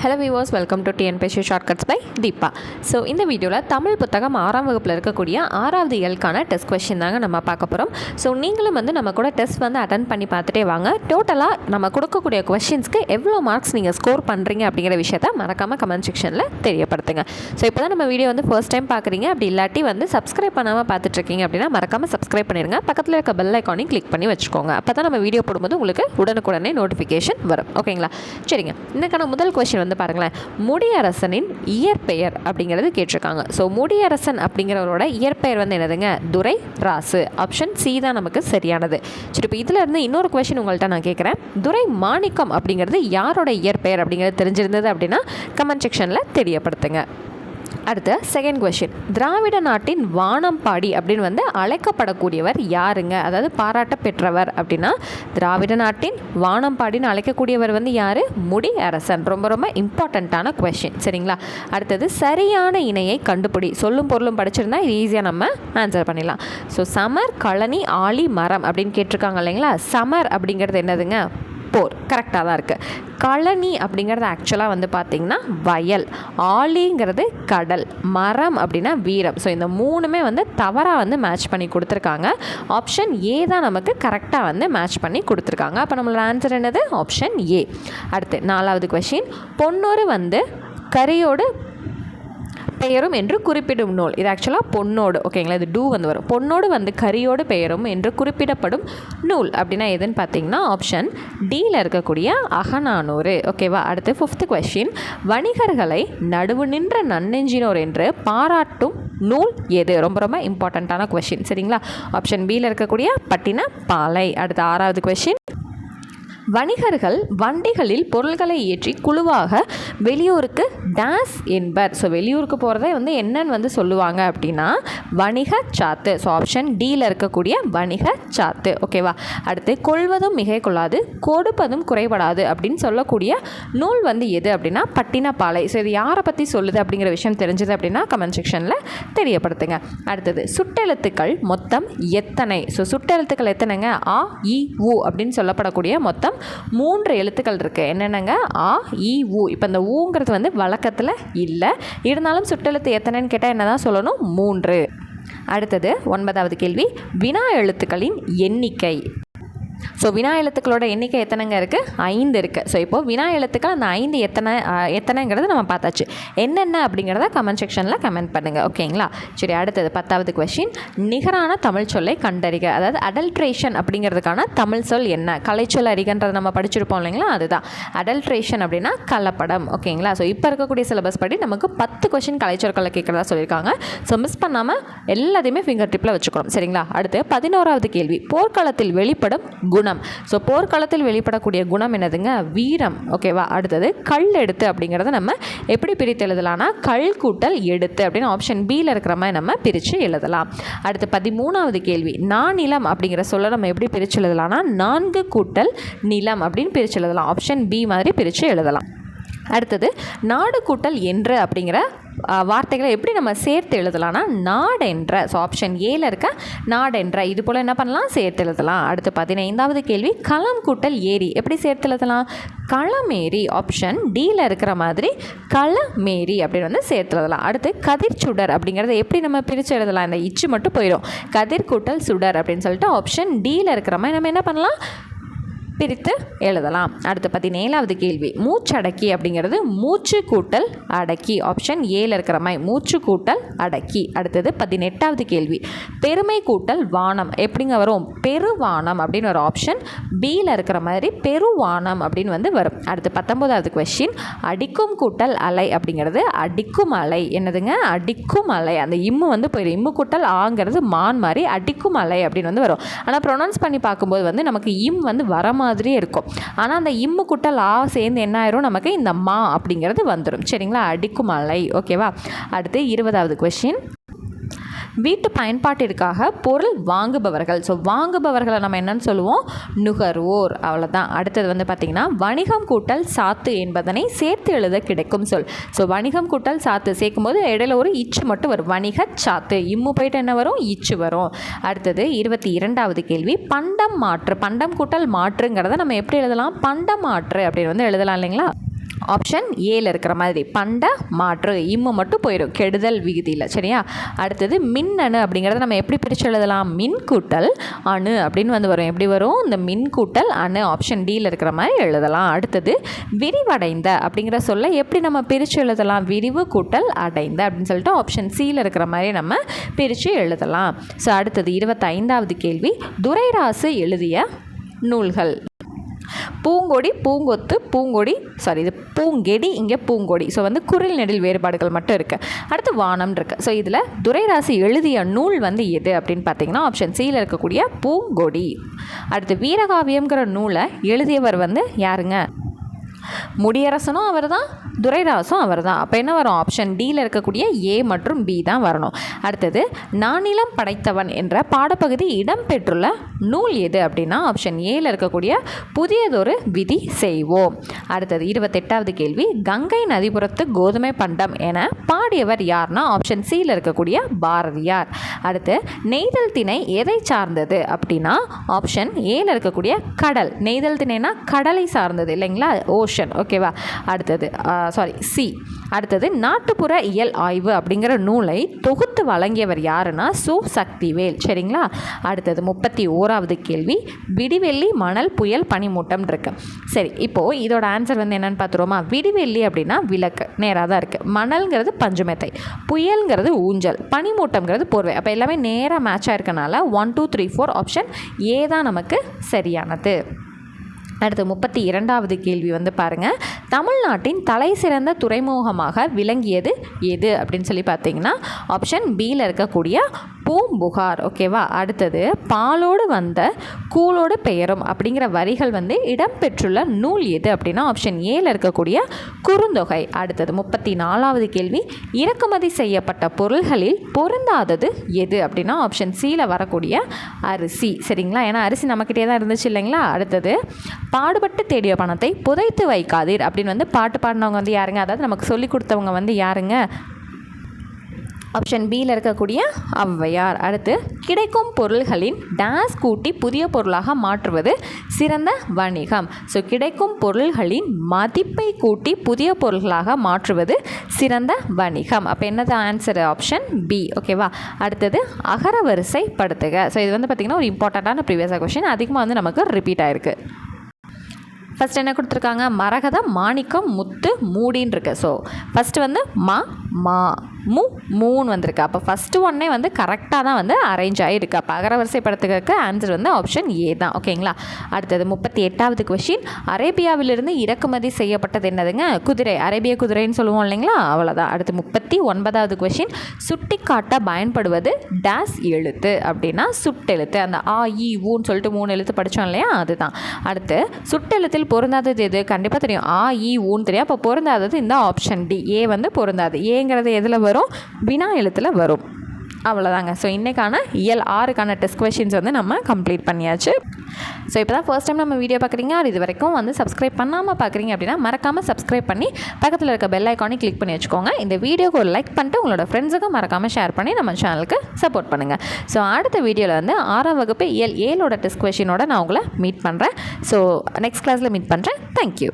Hello viewers, welcome to TNPSC shortcuts by Deepa. So இந்த வீடியோவில் தமிழ் புத்தகம் 6ஆம் வகுப்பில் இருக்கக்கூடிய 6வது இயலுக்கான டெஸ்ட் கொஸ்டின் தாங்க நம்ம பார்க்க போகிறோம். ஸோ நீங்களும் நம்ம கூட டெஸ்ட் அட்டன் பண்ணி பார்த்துட்டே வாங்க. டோட்டலாக நம்ம கொடுக்கக்கூடிய கொஸ்டின்ஸ்க்கு எவ்வளோ மார்க்ஸ் நீங்கள் ஸ்கோர் பண்ணுறீங்க அப்படிங்கிற விஷயத்த மறக்காமல் கமெண்ட் செக்ஷனில் தெரியப்படுத்துங்க. ஸோ இப்போ தான் நம்ம வீடியோ ஃபர்ஸ்ட் டைம் பார்க்குறீங்க, அப்படி இல்லாட்டி சப்ஸ்கிரைப் பண்ணாமல் பார்த்துட்ருக்கீங்க அப்படின்னா மறக்காமல் சப்ஸ்கிரைப் பண்ணிடுங்க. பக்கத்தில் இருக்க பெல் ஐக்கானையும் கிளிக் பண்ணி வச்சுக்கோங்க. அப்போ தான் நம்ம வீடியோ போடும்போது உங்களுக்கு உடனுக்குடனே நோட்டிஃபிகேஷன் வரும். ஓகேங்களா? சரிங்க, இதுக்கான முதல் கொஸ்டின் பாருங்களேன். முடியரசனின் இயற்பெயர் அப்படிங்கிறது கேட்டிருக்காங்க. ஸோ முடியரசன் அப்படிங்கிறவரோட இயற்பெயர் என்னதுங்க? துரை ராசு. ஆப்ஷன் சி தான் நமக்கு சரியானது. சரி, இப்போ இதில் இருந்து இன்னொரு கொஸ்டின் உங்கள்கிட்ட நான் கேட்குறேன். துரை மாணிக்கம் அப்படிங்கிறது யாரோட இயற்பெயர் அப்படிங்கிறது தெரிஞ்சிருந்தது அப்படின்னா கமெண்ட் செக்ஷனில் தெரியப்படுத்துங்க. அடுத்த செகண்ட் கொஸ்டின், திராவிட நாட்டின் வானம்பாடி அப்படின்னு அழைக்கப்படக்கூடியவர் யாருங்க? அதாவது பாராட்ட பெற்றவர் அப்படின்னா திராவிட நாட்டின் வானம்பாடின்னு அழைக்கக்கூடியவர் யார்? முடியரசன். ரொம்ப ரொம்ப இம்பார்ட்டண்ட்டான கொஸ்டின். சரிங்களா? அடுத்தது சரியான இணையை கண்டுபிடி. சொல்லும் பொருளும் படிச்சிருந்தா இது ஈஸியாக நம்ம ஆன்சர் பண்ணிடலாம். ஸோ சமர், கழனி, ஆழி, மரம் அப்படின்னு கேட்டிருக்காங்க இல்லைங்களா? சமர் அப்படிங்கிறது என்னதுங்க? போர். கரெக்டாக தான் இருக்குது. கழனி அப்படிங்கிறது ஆக்சுவலாக பார்த்திங்கன்னா வயல். ஆழிங்கிறது கடல். மரம் அப்படின்னா வீரம். ஸோ இந்த மூணுமே தவறாக மேட்ச் பண்ணி கொடுத்துருக்காங்க. ஆப்ஷன் ஏ தான் நமக்கு கரெக்டாக மேட்ச் பண்ணி கொடுத்துருக்காங்க. அப்போ நம்மளோட ஆன்சர் என்னது? Option A. அடுத்து 4வது கொஸ்டின், பொன்னொரு கரியோடு பெயரும் என்று குறிப்பிடும் நூல். இது ஆக்சுவலாக பொன்னோடு. ஓகேங்களா? இது டூ வரும். பொன்னோடு கரியோடு பெயரும் என்று குறிப்பிடப்படும் நூல் அப்படின்னா எதுன்னு பார்த்தீங்கன்னா ஆப்ஷன் டியில் இருக்கக்கூடிய அகநானூறு. ஓகேவா? அடுத்து 5th கொஸ்டின், வணிகர்களை நடுவு நின்ற நன்னெஞ்சினோர் என்று பாராட்டும் நூல் எது? ரொம்ப ரொம்ப இம்பார்ட்டண்ட்டான கொஸ்டின். சரிங்களா? ஆப்ஷன் பியில் இருக்கக்கூடிய பட்டின பாலை. அடுத்து 6வது கொஸ்டின், வணிகர்கள் வண்டிகளில் பொருள்களை ஏற்றி குழுவாக வெளியூருக்கு டாஸ் என்பர். ஸோ வெளியூருக்கு போகிறத என்னன்னு சொல்லுவாங்க அப்படின்னா வணிக சாத்து. ஸோ ஆப்ஷன் டியில் இருக்கக்கூடிய வணிக சாத்து. ஓகேவா? அடுத்து கொள்வதும் மிகை கொள்ளாது, கொடுப்பதும் குறைபடாது அப்படின்னு சொல்லக்கூடிய நூல் எது அப்படின்னா பட்டினப்பாலை. ஸோ இது யாரை பற்றி சொல்லுது அப்படிங்கிற விஷயம் தெரிஞ்சது அப்படின்னா கமெண்ட் செக்ஷனில் தெரியப்படுத்துங்க. அடுத்தது சுட்டெழுத்துக்கள் மொத்தம் எத்தனை? ஸோ சுட்டெழுத்துக்கள் எத்தனைங்க? ஆ, இ, உ அப்படின்னு சொல்லப்படக்கூடிய மொத்தம் 3 எழுத்துக்கள் இருக்குது. என்னென்னங்க? ஆ, இ, உ. இப்போ இந்த ஊங்கிறது வழக்கத்தில் இல்லை. இருந்தாலும் சுட்டெழுத்து எத்தனைன்னு கேட்டால் என்ன தான் சொல்லணும்? 3. அடுத்தது 9வது கேள்வி, வினா எழுத்துக்களின் எண்ணிக்கை. ஸோ வினா எழுத்துக்களோட எண்ணிக்கை எத்தனைங்க இருக்குது? 5 இருக்குது. ஸோ இப்போது வினா எழுத்துக்கள் அந்த 5 எத்தனைங்கிறது நம்ம பார்த்தாச்சு. என்னென்ன அப்படிங்கிறத கமெண்ட் செக்ஷனில் கமெண்ட் பண்ணுங்கள். ஓகேங்களா? சரி, அடுத்தது 10வது கொஸ்டின், நிகரான தமிழ் சொல்லை கண்டறிக. அதாவது அடல்ட்ரேஷன் அப்படிங்கிறதுக்கான தமிழ் சொல் என்ன? கலைச்சொல் அறிகன்றதை நம்ம படிச்சிருப்போம் இல்லைங்களா? அதுதான் அடல்ட்ரேஷன் அப்படின்னா கலப்படம். ஓகேங்களா? ஸோ இப்போ இருக்கக்கூடிய சிலபஸ் படி நமக்கு 10 கொஸ்டின் கலைச்சொற்களை கேட்குறதா சொல்லியிருக்காங்க. ஸோ மிஸ் பண்ணாமல் எல்லாத்தையுமே ஃபிங்கர் டிப்பில் வச்சுக்கணும். சரிங்களா? அடுத்து 11வது கேள்வி, போர்க்களத்தில் வெளிப்படும் குணம். ஸோ போர்க்களத்தில் வெளிப்படக்கூடிய குணம் என்னதுங்க? வீரம். ஓகேவா? அடுத்தது கல் எடுத்து அப்படிங்கிறத நம்ம எப்படி பிரித்து எழுதலாம்னா கல் கூட்டல் எடுத்து அப்படின்னு ஆப்ஷன் பியில் இருக்கிற மாதிரி நம்ம பிரித்து எழுதலாம். அடுத்து 13வது கேள்வி, நானிலம் அப்படிங்கிற சொல்ல நம்ம எப்படி பிரித்து எழுதலாம்னா 4 கூட்டல் நிலம் அப்படின்னு பிரித்து எழுதலாம். ஆப்ஷன் பி மாதிரி பிரித்து எழுதலாம். அடுத்தது நாடு கூட்டல் என்ற அப்படிங்கிற வார்த்தைகளை எப்படி நம்ம சேர்த்து எழுதலாம்னா நாடென்ற. ஸோ ஆப்ஷன் ஏல இருக்க நாடென்ற இது போல் என்ன பண்ணலாம்? சேர்த்து எழுதலாம். அடுத்து 15வது கேள்வி, களம் கூட்டல் ஏரி எப்படி சேர்த்து எழுதலாம்? களமேரி. ஆப்ஷன் டியில் இருக்கிற மாதிரி களமேரி அப்படின்னு சேர்த்து எழுதலாம். அடுத்து கதிர் சுடர் அப்படிங்கிறத எப்படி நம்ம பிரித்து எழுதலாம்? இந்த இச்சு மட்டும் போயிடும். கதிர் கூட்டல் சுடர் அப்படின்னு சொல்லிட்டு ஆப்ஷன் டியில் இருக்கிற மாதிரி நம்ம என்ன பண்ணலாம்? பிரித்து எழுதலாம். அடுத்து 17வது கேள்வி, மூச்சடக்கி அப்படிங்கிறது மூச்சு கூட்டல் அடக்கி. ஆப்ஷன் ஏல இருக்கிற மாதிரி மூச்சு கூட்டல் அடக்கி. அடுத்தது 18வது கேள்வி, பெருமை கூட்டல் வானம் எப்படிங்க வரும்? பெருவானம் அப்படின்னு ஒரு ஆப்ஷன் பியில் இருக்கிற மாதிரி பெருவானம் அப்படின்னு வரும். அடுத்து 19வது கொஸ்டின், அடிக்கும் கூட்டல் அலை அப்படிங்கிறது அடிக்கும் அலை. என்னதுங்க? அடிக்கும் அலை. அந்த இம்மு போயிடும். இம்மு கூட்டல் ஆங்கிறது மான் மாதிரி அடிக்கும் அலை அப்படின்னு வரும். ஆனால் ப்ரொனவுன்ஸ் பண்ணி பார்க்கும்போது நமக்கு இம் வர மாதிரியே இருக்கும். ஆனால் அந்த இம்மு குட்டல் ஆ சேர்ந்து என்ன ஆயிரும்? நமக்கு இந்த மா அப்படிங்கிறது வந்துடும். சரிங்களா? அடிக்கும் அலை. ஓகேவா? அடுத்து 20வது கொஸ்டின், வீட்டு பயன்பாட்டிற்காக பொருள் வாங்குபவர்கள். ஸோ வாங்குபவர்களை நம்ம என்னன்னு சொல்லுவோம்? நுகர்வோர். அவ்வளோதான். அடுத்தது பார்த்திங்கன்னா வணிகம் கூட்டல் சாத்து என்பதனை சேர்த்து எழுத கிடைக்கும் சொல். ஸோ வணிகம் கூட்டல் சாத்து சேர்க்கும்போது இடையில ஒரு இச்சு மட்டும் வரும். வணிக சாத்து. இம்மு போயிட்டு என்ன வரும்? இச்சு வரும். அடுத்தது 22வது கேள்வி, பண்டம் மாற்று. பண்டம் கூட்டல் மாற்றுங்கிறத நம்ம எப்படி எழுதலாம்? பண்டம் மாற்று அப்படின்னு எழுதலாம் இல்லைங்களா? ஆப்ஷன் ஏல இருக்கிற மாதிரி பண்ட மாற்று இம்மு மட்டும் போயிடும் கெடுதல் விகுதியில். சரியா? அடுத்தது மின்னணு அப்படிங்கிறத நம்ம எப்படி பிரித்து எழுதலாம்? மின் கூட்டல் அணு அப்படின்னு வந்து வரும். எப்படி வரும்? இந்த மின் கூட்டல் அணு ஆப்ஷன் டியில் இருக்கிற மாதிரி எழுதலாம். அடுத்தது விரிவடைந்த அப்படிங்கிற சொல்ல எப்படி நம்ம பிரித்து எழுதலாம்? விரிவு கூட்டல் அடைந்த அப்படின்னு சொல்லிட்டு ஆப்ஷன் சியில் இருக்கிற மாதிரி நம்ம பிரித்து எழுதலாம். ஸோ அடுத்தது 25வது கேள்வி, துரைராசு எழுதிய நூல்கள். பூங்கொடி, பூங்கொத்து, பூங்கொடி, இது பூங்கெடி, இங்கே பூங்கொடி. ஸோ வந்து குரில் நெடில் வேறுபாடுகள் மட்டும் இருக்குது. அடுத்து வானம் இருக்குது. ஸோ இதில் துரைராசி எழுதிய நூல் வந்து எது அப்படின்னு பார்த்தீங்கன்னா ஆப்ஷன் சியில் இருக்கக்கூடிய பூங்கொடி. அடுத்து வீரகாவியம்ங்கிற நூலை எழுதியவர் வந்து யாருங்க? முடியரசனும் அவர் தான், துரைராசும் அவர் தான். அப்போ என்ன வரும்? ஆப்ஷன் டியில் இருக்கக்கூடிய ஏ மற்றும் பி தான் வரணும். அடுத்தது நானிலம் படைத்தவன் என்ற பாடப்பகுதி இடம்பெற்றுள்ள நூல் எது அப்படின்னா ஆப்ஷன் ஏல இருக்கக்கூடிய புதியதொரு விதி செய்வோம். அடுத்தது 28வது கேள்வி, கங்கை நதிபுரத்து கோதுமை பண்டம் என பாடியவர் யார்னா ஆப்ஷன் சியில் இருக்கக்கூடிய பாரதியார். அடுத்து நெய்தல் திணை எதை சார்ந்தது அப்படின்னா ஆப்ஷன் ஏல இருக்கக்கூடிய கடல். நெய்தல் திணைனா கடலை சார்ந்தது இல்லைங்களா? ஓஷன். ஓகேவா? அடுத்தது சி. அடுத்தது நாட்டுப்புற இயல் ஆய்வு அப்படிங்கிற நூலை தொகுத்து வழங்கியவர் யாருன்னா சு சக்திவேல். சரிங்களா? அடுத்தது 31வது கேள்வி, விடிவெள்ளி மணல் புயல் பனிமூட்டம் இருக்கு. சரி, இப்போது இதோட ஆன்சர் வந்து என்னென்னு பார்த்துருவோமா? விடிவெள்ளி அப்படின்னா விளக்கு, நேராக தான் இருக்குது. மணல்ங்கிறது பஞ்சுமெத்தை, புயல்ங்கிறது ஊஞ்சல், பனிமூட்டம்ங்கிறது போர்வை. அப்போ எல்லாமே நேராக மேட்ச் ஆயிருக்கனால 1 2 3 4 ஆப்ஷன் ஏ தான் நமக்கு சரியானது. அடுத்து 32வது கேள்வி வந்து பாருங்கள், தமிழ்நாட்டின் தலை சிறந்த துறைமுகமாக விளங்கியது எது அப்படின்னு சொல்லி பார்த்தீங்கன்னா ஆப்ஷன் பியில் இருக்கக்கூடிய பூம்புகார். ஓகேவா? அடுத்தது பாலோடு வந்த கூலோடு பெயரும் அப்படிங்கிற வரிகள் வந்து இடம்பெற்றுள்ள நூல் எது அப்படின்னா ஆப்ஷன் ஏல இருக்கக்கூடிய குறுந்தொகை. அடுத்தது 34வது கேள்வி, இறக்குமதி செய்யப்பட்ட பொருள்களில் பொருந்தாதது எது அப்படின்னா ஆப்ஷன் சியில் வரக்கூடிய அரிசி. சரிங்களா? ஏன்னா அரிசி நம்மக்கிட்டே தான் இருந்துச்சு இல்லைங்களா? அடுத்தது பாடுபட்டு தேடிய பணத்தை புதைத்து வைக்காதீர் அப்படின்னு வந்து பாட்டு பாடினவங்க வந்து யாருங்க? அதாவது நமக்கு சொல்லி கொடுத்தவங்க வந்து யாருங்க? ஆப்ஷன் பியில் இருக்கக்கூடிய ஔவையார். அடுத்து கிடைக்கும் பொருள்களின் டேஸ் கூட்டி புதிய பொருளாக மாற்றுவது சிறந்த வணிகம். ஸோ கிடைக்கும் பொருள்களின் மதிப்பை கூட்டி புதிய பொருள்களாக மாற்றுவது சிறந்த வணிகம். அப்போ என்னது ஆன்சர்? Option B. ஓகேவா? அடுத்தது அகரவரிசை படுத்துக. ஸோ இது வந்து பார்த்திங்கன்னா ஒரு இம்பார்ட்டண்ட்டான ப்ரீவியஸ் கொஸ்டின், அதிகமாக வந்து நமக்கு ரிப்பீட் ஆயிருக்கு. ஃபஸ்ட் என்ன கொடுத்துருக்காங்க? மரகதம், மாணிக்கம், முத்து, மூடின்னு இருக்கு. ஸோ ஃபஸ்ட்டு வந்து மா மூணு வந்திருக்கு. அப்போ ஃபஸ்ட்டு ஒன்னே வந்து கரெக்டாக தான் வந்து அரேஞ்ச் ஆகிருக்கு. அப்போ அகரவரிசைப்படுத்துறதுக்கு ஆன்சர் வந்து ஆப்ஷன் ஏ தான். ஓகேங்களா? அடுத்தது 38வது கொஸ்டின், அரேபியாவிலிருந்து இறக்குமதி செய்யப்பட்டது என்னதுங்க? குதிரை. அரேபிய குதிரைன்னு சொல்லுவோம் இல்லைங்களா? அவ்வளோதான். அடுத்து 39வது கொஸ்டின், சுட்டி காட்ட பயன்படுவது டேஸ் எழுத்து அப்படின்னா சுட்டெழுத்து. அந்த ஆ இ ஊன்னு சொல்லிட்டு 3 எழுத்து படித்தோம் இல்லையா? அதுதான். அடுத்து சுட்டெழுத்தில் பொருந்தாதது எது? கண்டிப்பாக தெரியும், ஆ இ ஊன்னு தெரியும். அப்போ பொருந்தாதது இந்த ஆப்ஷன் டி, ஏ வந்து பொருந்தாது. ஏங்கிறது எதில் வரும்? வினா எழுத்தில் வரும். அவ்வளோதாங்க. ஸோ இன்றைக்கான இயல் 6க்கான டெஸ்ட் கொஷின்ஸ் வந்து நம்ம கம்ப்ளீட் பண்ணியாச்சு. ஸோ இப்போ தான் ஃபர்ஸ்ட் டைம் நம்ம வீடியோ பார்க்குறீங்க, அது இது வரைக்கும் வந்து சப்ஸ்கிரைப் பண்ணாமல் பார்க்குறீங்க அப்படின்னா மறக்காமல் சப்ஸ்கிரைப் பண்ணி பக்கத்தில் இருக்க பெல் ஐக்கானே கிளிக் பண்ணி வச்சுக்கோங்க. இந்த வீடியோக்கு ஒரு லைக் பண்ணிட்டு உங்களோட ஃப்ரெண்ட்ஸுக்கும் மறக்காமல் ஷேர் பண்ணி நம்ம சேனலுக்கு சப்போர்ட் பண்ணுங்கள். ஸோ அடுத்த வீடியோவில் வந்து 6ஆம் வகுப்பு இயல் 7ஓட டெஸ்ட் கொஷினோட நான் உங்களை மீட் பண்ணுறேன். ஸோ நெக்ஸ்ட் கிளாஸில் மீட் பண்ணுறேன். தேங்க்யூ.